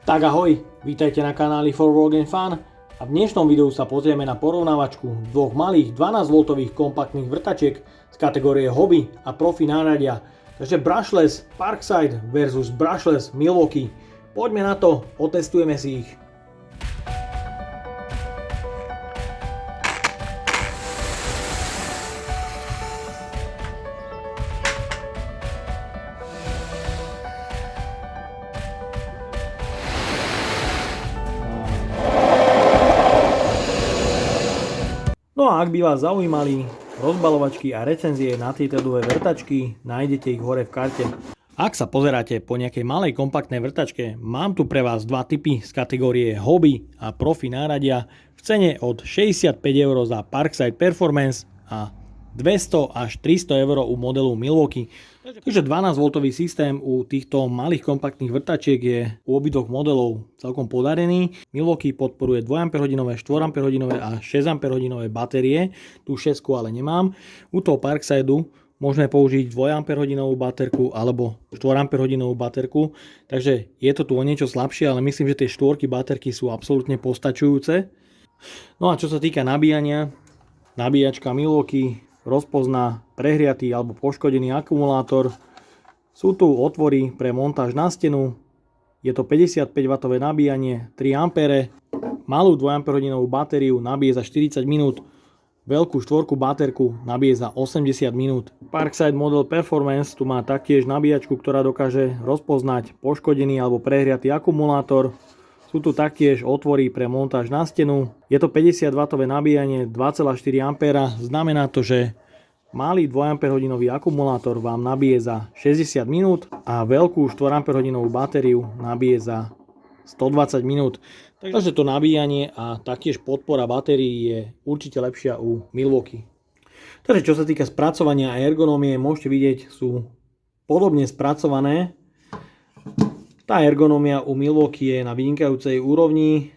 Tak ahoj, vítajte na kanáli For Work and Fun a v dnešnom videu sa pozrieme na porovnávačku dvoch malých 12V kompaktných vrtačiek z kategórie Hobby a Profi náradia. Takže Brushless Parkside versus Brushless Milwaukee. Poďme na to, otestujeme si ich. No a ak by vás zaujímali rozbalovačky a recenzie na tieto dve vrtačky, nájdete ich hore v karte. Ak sa pozeráte po nejakej malej kompaktnej vrtačke, mám tu pre vás dva typy z kategórie Hobby a Profi náradia v cene od 65 € za Parkside Performance a 200 až 300 € u modelu Milwaukee. Takže 12V systém u týchto malých kompaktných vrtačiek je u obidvoch modelov celkom podarený. Milwaukee podporuje 2Ah, 4Ah a 6Ah batérie. Tu 6 ale nemám. U toho Parksideu môžeme použiť 2Ah baterku alebo 4Ah baterku. Takže je to tu o niečo slabšie, ale myslím, že tie 4 baterky sú absolútne postačujúce. No a čo sa týka nabíjania, nabíjačka Milwaukee rozpozná prehriatý alebo poškodený akumulátor. Sú tu otvory pre montáž na stenu. Je to 55W nabíjanie, 3A. Malú 2Ah batériu nabije za 40 minút. Veľkú 4 baterku nabije za 80 minút. Parkside Model Performance tu má taktiež nabíjačku, ktorá dokáže rozpoznať poškodený alebo prehriatý akumulátor. Sú tu taktiež otvory pre montáž na stenu. Je to 50W nabíjanie 2,4A. Znamená to, že malý 2Ah akumulátor vám nabije za 60 minút a veľkú 4Ah batériu nabije za 120 minút. Takže to nabíjanie a taktiež podpora batérií je určite lepšia u Milwaukee. Takže čo sa týka spracovania a ergonómie, môžete vidieť, sú podobne spracované. Tá ergonómia u Milwaukee je na vynikajúcej úrovni.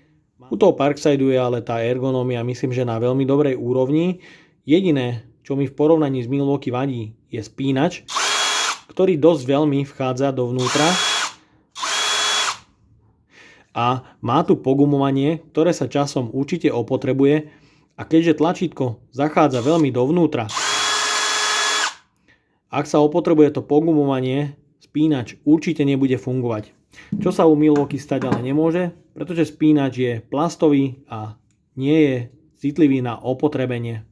U toho Parksideu je ale tá ergonómia myslím, že na veľmi dobrej úrovni. Jediné, čo mi v porovnaní s Milwaukee vadí, je spínač, ktorý dosť veľmi vchádza dovnútra. A má tu pogumovanie, ktoré sa časom určite opotrebuje. A keďže tlačítko zachádza veľmi dovnútra, ak sa opotrebuje to pogumovanie, spínač určite nebude fungovať. Čo sa u Milwaukee stať ale nemôže, pretože spínač je plastový a nie je citlivý na opotrebenie.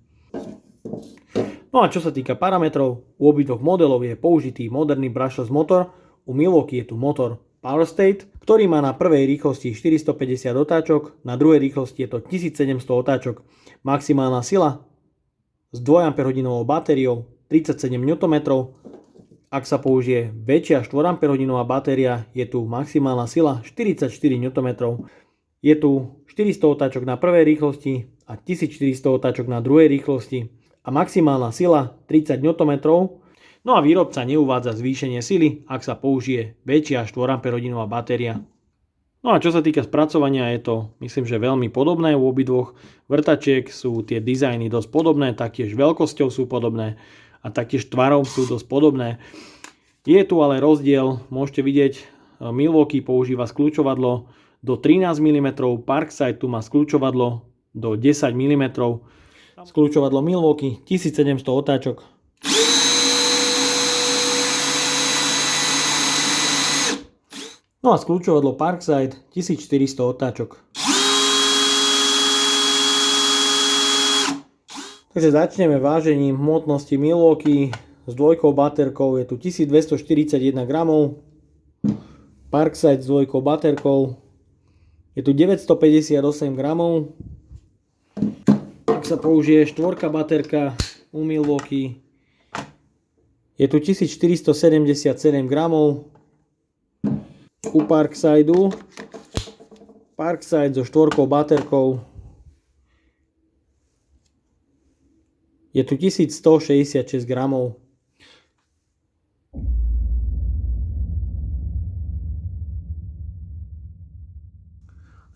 No a čo sa týka parametrov, u obidvoch modelov je použitý moderný brushless motor. U Milwaukee je tu motor Power State, ktorý má na prvej rýchlosti 450 otáčok, na druhej rýchlosti je to 1700 otáčok. Maximálna sila s 2Ah batériou 37 Nm. Ak sa použije väčšia 4Ah batéria, je tu maximálna sila 44 Nm. Je tu 400 otáčok na prvej rýchlosti a 1400 otáčok na druhej rýchlosti a maximálna sila 30 Nm. No a výrobca neuvádza zvýšenie sily, ak sa použije väčšia 4Ah batéria. No a čo sa týka spracovania, je to myslím, že veľmi podobné u obidvoch vrtačiek. Sú tie dizajny dosť podobné, taktiež veľkosťou sú podobné a taktiež tvarom sú dosť podobné. Je tu ale rozdiel, môžete vidieť, Milwaukee používa skľúčovadlo do 13 mm, Parkside tu má skľúčovadlo do 10 mm. Skľúčovadlo Milwaukee 1700 otáčok. No a skľúčovadlo Parkside 1400 otáčok. Takže začneme vážením hmotnosti Milwaukee s dvojkou baterkou. Je tu 1241 gramov. Parkside s dvojkou baterkou je tu 958 gramov. Ak sa použije štvorka baterka u Milwaukee, je tu 1477 gramov. U Parksideu, Parkside so štvorkou baterkou, je tu 1166 gramov.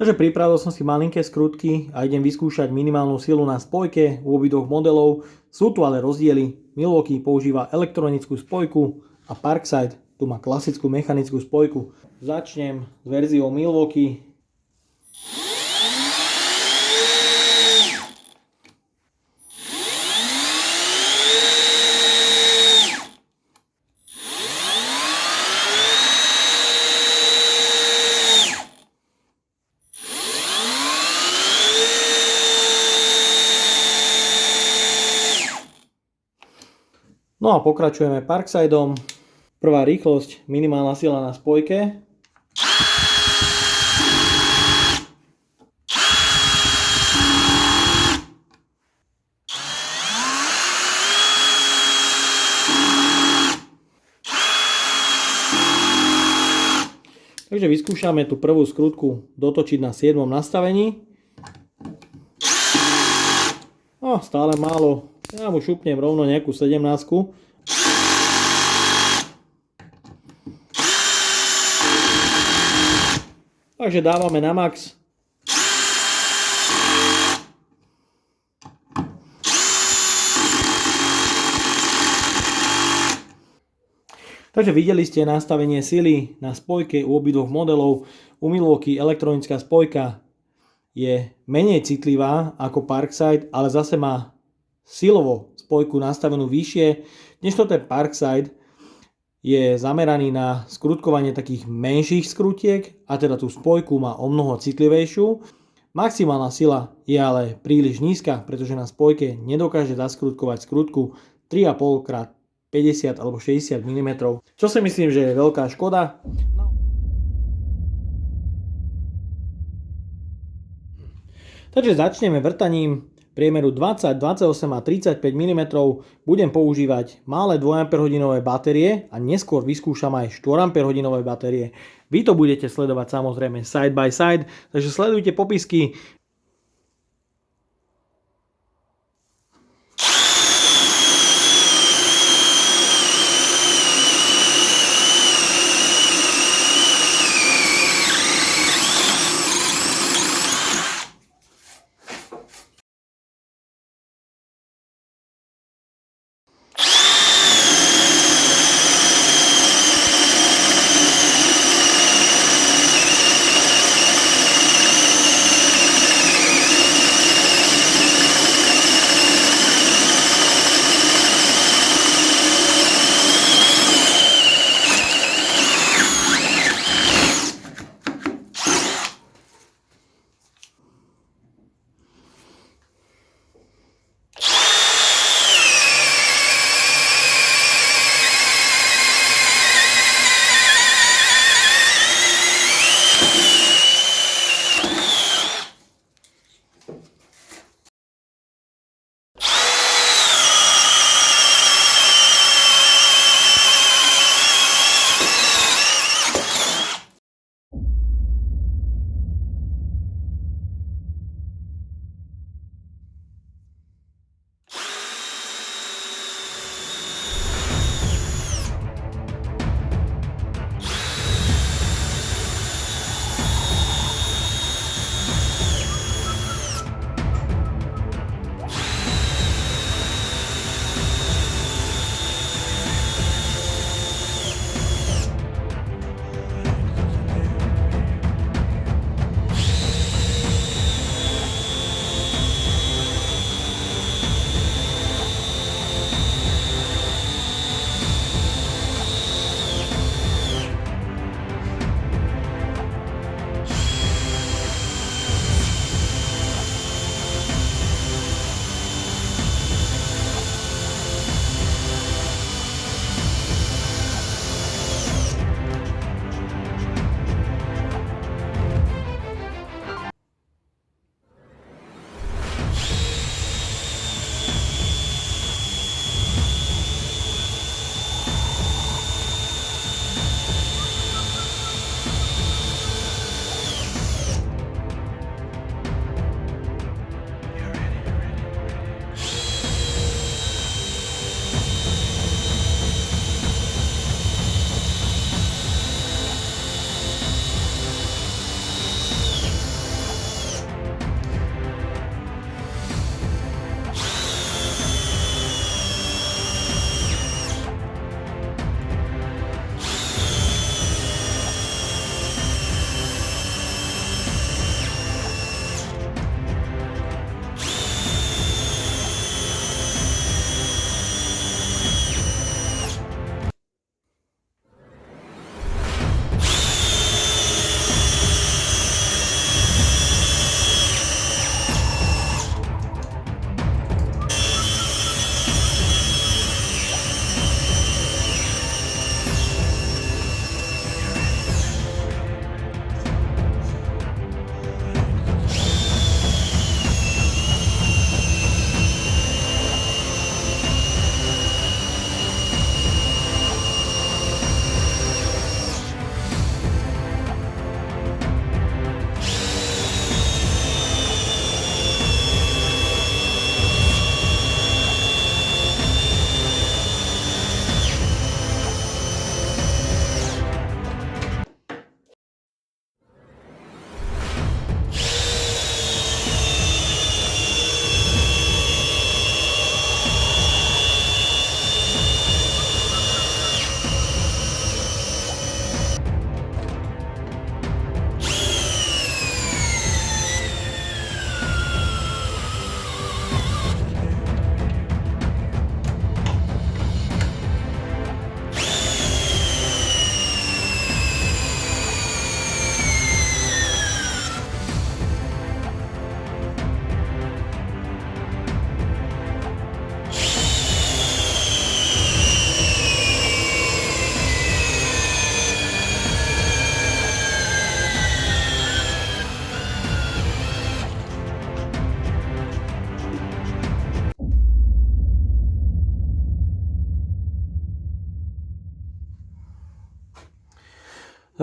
Takže pripravil som si malinké skrutky a idem vyskúšať minimálnu silu na spojke u obidvoch modelov. Sú tu ale rozdiely. Milwaukee používa elektronickú spojku a Parkside Tu má klasickú mechanickú spojku. Začnem s verziou Milwaukee. No a pokračujeme Parksideom. Prvá rýchlosť, minimálna sila na spojke. Takže vyskúšame tú prvú skrutku dotočiť na 7. nastavení. No, stále málo. Ja mu šupnem rovno nejakú 17. Takže dávame na max. Takže videli ste nastavenie sily na spojke u obidvoch modelov. U Milwaukee elektronická spojka je menej citlivá ako Parkside, ale zase má silovo spojku nastavenú vyššie, než to ten Parkside je zameraný na skrutkovanie takých menších skrutiek a teda tú spojku má o mnoho citlivejšiu. Maximálna sila je ale príliš nízka, pretože na spojke nedokáže zaskrutkovať skrutku 3,5 x 50 alebo 60 mm, čo si myslím, že je veľká škoda. Takže začneme vrtaním priemeru 20, 28 a 35 mm. Budem používať malé 2 Ah batérie a neskôr vyskúšam aj 4 Ah batérie. Vy to budete sledovať samozrejme side by side, takže sledujte popisky.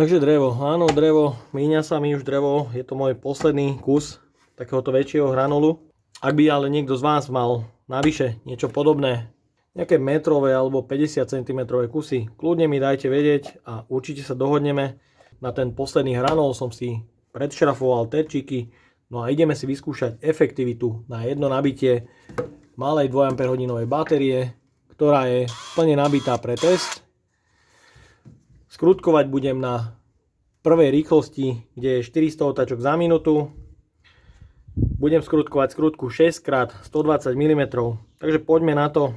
Takže drevo, áno, drevo, míňa sa mi už drevo, je to môj posledný kus takéhoto väčšieho hranolu. Ak by ale niekto z vás mal navyše niečo podobné, nejaké metrové alebo 50 cm kusy, kľudne mi dajte vedieť a určite sa dohodneme. Na ten posledný hranol som si predšrafoval terčíky, no a ideme si vyskúšať efektivitu na jedno nabitie malej 2 Ah batérie, ktorá je plne nabitá pre test. Skrutkovať budem na prvej rýchlosti, kde je 400 otáčok za minútu. Budem skrutkovať skrutku 6x120 mm. Takže poďme na to.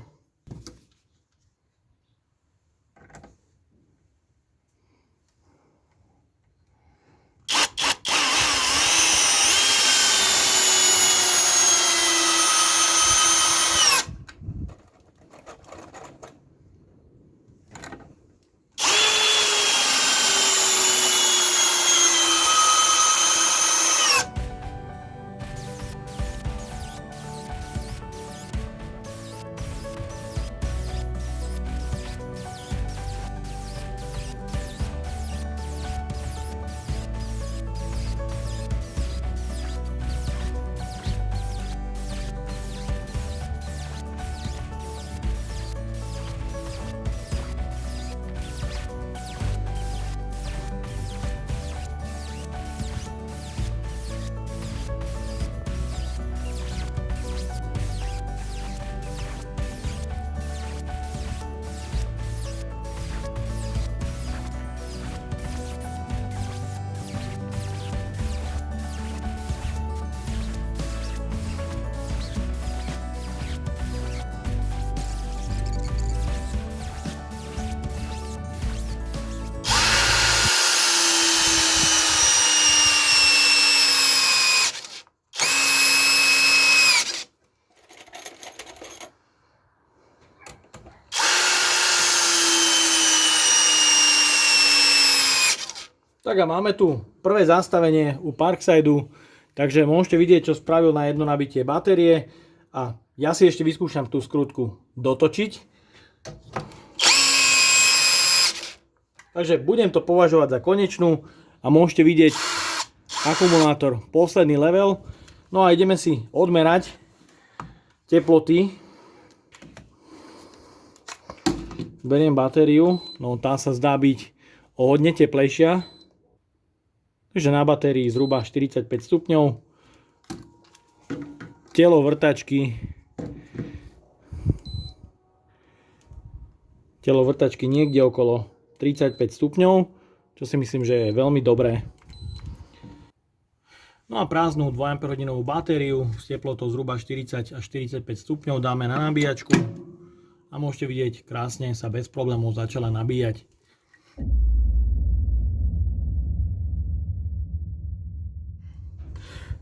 Tak a máme tu prvé zastavenie u Parksideu, takže môžete vidieť, čo spravil na jedno nabitie batérie a ja si ešte vyskúšam tú skrutku dotočiť. Takže budem to považovať za konečnú a môžete vidieť akumulátor posledný level. No a ideme si odmerať teploty. Beriem batériu, no tá sa zdá byť o hodne teplejšia. Takže na batérii zhruba 45 stupňov. Telo vrtačky niekde okolo 35 stupňov, čo si myslím, že je veľmi dobré. No a prázdnu 2 Ah batériu s teplotou zhruba 40 až 45 stupňov dáme na nabíjačku a môžete vidieť, krásne sa bez problémov začala nabíjať.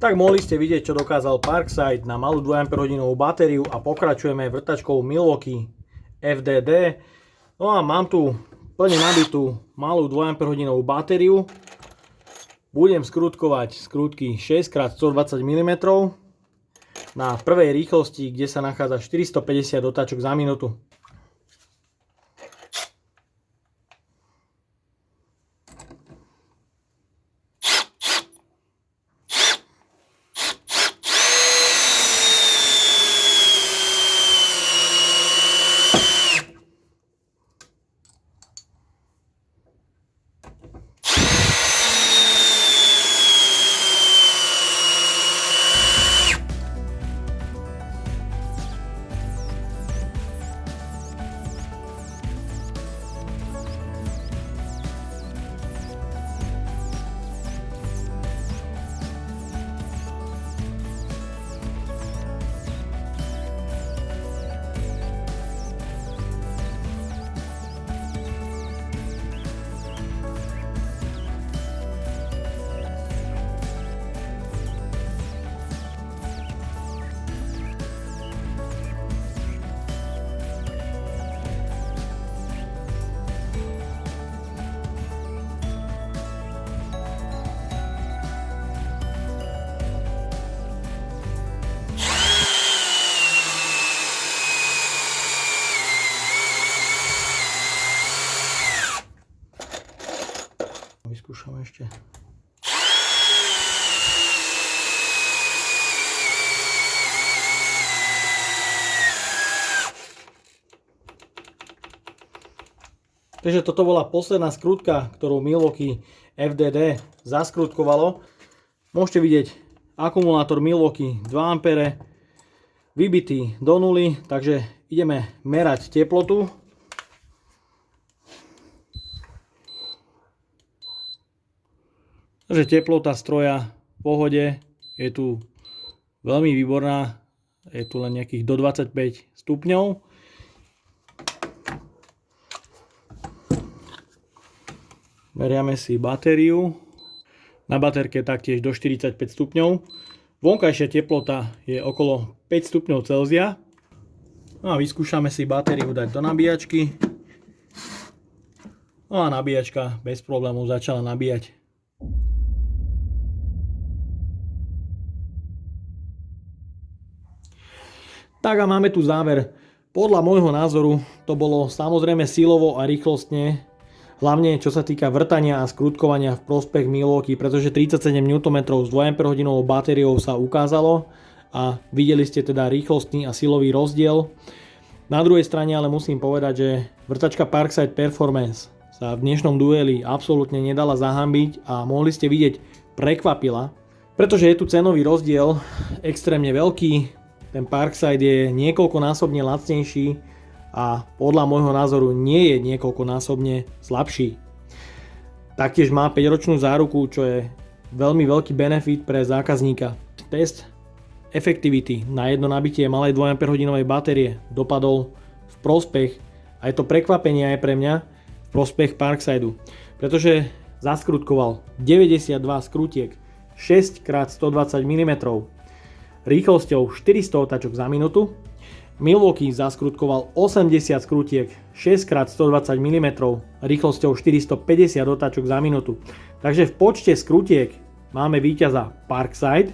Tak mohli ste vidieť, čo dokázal Parkside na malú 2 Ah batériu a pokračujeme vrtačkou Milwaukee FDD. No a mám tu plne nabitú malú 2 Ah batériu. Budem skrutkovať skrutky 6x120 mm na prvej rýchlosti, kde sa nachádza 450 otáčok za minútu. Takže toto bola posledná skrutka, ktorú Milwaukee FDD zaskrutkovalo. Môžete vidieť akumulátor Milwaukee 2 A, vybitý do nuly, takže ideme merať teplotu. Takže teplota stroja v pohode, je tu veľmi výborná, je tu len nejakých do 25 stupňov. Meriame si batériu. Na baterke taktiež do 45 stupňov. Vonkajšia teplota je okolo 5 stupňov Celzia. No a vyskúšame si batériu dať do nabíjačky. No a nabíjačka bez problémov začala nabíjať. Tak a máme tu záver. Podľa môjho názoru to bolo samozrejme silovo a rýchlostne, hlavne čo sa týka vrtania a skrutkovania v prospech Milwaukee, pretože 37 Nm s 2 Ah batériou sa ukázalo a videli ste teda rýchlostný a silový rozdiel. Na druhej strane ale musím povedať, že vrtačka Parkside Performance sa v dnešnom dueli absolútne nedala zahambiť a mohli ste vidieť, prekvapila, pretože je tu cenový rozdiel extrémne veľký. Ten Parkside je niekoľkonásobne lacnejší a podľa môjho názoru nie je niekoľkonásobne slabší. Taktiež má 5-ročnú záruku, čo je veľmi veľký benefit pre zákazníka. Test efektivity na jedno nabitie malej 2 Ah batérie dopadol v prospech, a je to prekvapenie aj pre mňa, v prospech Parksideu, pretože zaskrutkoval 92 skrutiek 6x120 mm rýchlosťou 400 otáčok za minútu. Milwaukee zaskrutkoval 80 skrutiek 6x120 mm rýchlosťou 450 otáčok za minútu. Takže v počte skrutiek máme víťaza Parkside,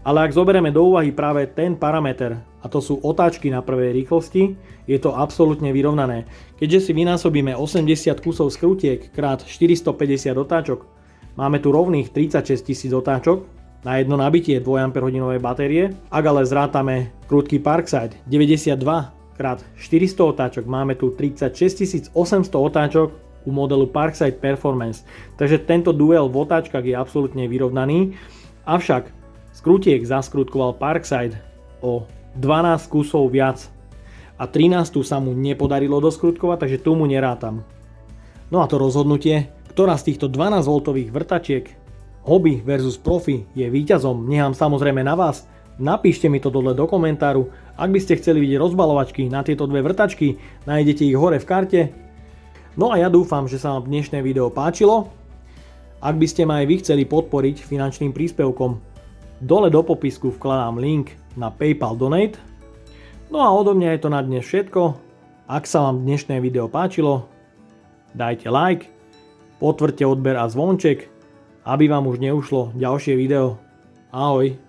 ale ak zoberieme do úvahy práve ten parameter, a to sú otáčky na prvej rýchlosti, je to absolútne vyrovnané. Keďže si vynásobíme 80 kusov skrutiek krát 450 otáčok, máme tu rovných 36 000 otáčok na jedno nabitie 2 Ah batérie. Ak ale zrátame krutky Parkside 92 x 400 otáčok, máme tu 36 800 otáčok u modelu Parkside Performance. Takže tento duel v otáčkach je absolútne vyrovnaný. Avšak skrutiek zaskrutkoval Parkside o 12 kusov viac a 13 sa mu nepodarilo doskrutkovať, takže tu mu nerátam. No a to rozhodnutie, ktorá z týchto 12V vrtačiek hobby versus profi je víťazom, nechám samozrejme na vás. Napíšte mi to dole do komentáru. Ak by ste chceli vidieť rozbalovačky na tieto dve vrtačky, nájdete ich hore v karte. No a ja dúfam, že sa vám dnešné video páčilo. Ak by ste ma aj vy chceli podporiť finančným príspevkom, dole do popisku vkladám link na PayPal Donate. No a odo mňa je to na dnes všetko. Ak sa vám dnešné video páčilo, dajte like, potvrďte odber a zvonček, aby vám už neušlo ďalšie video. Ahoj.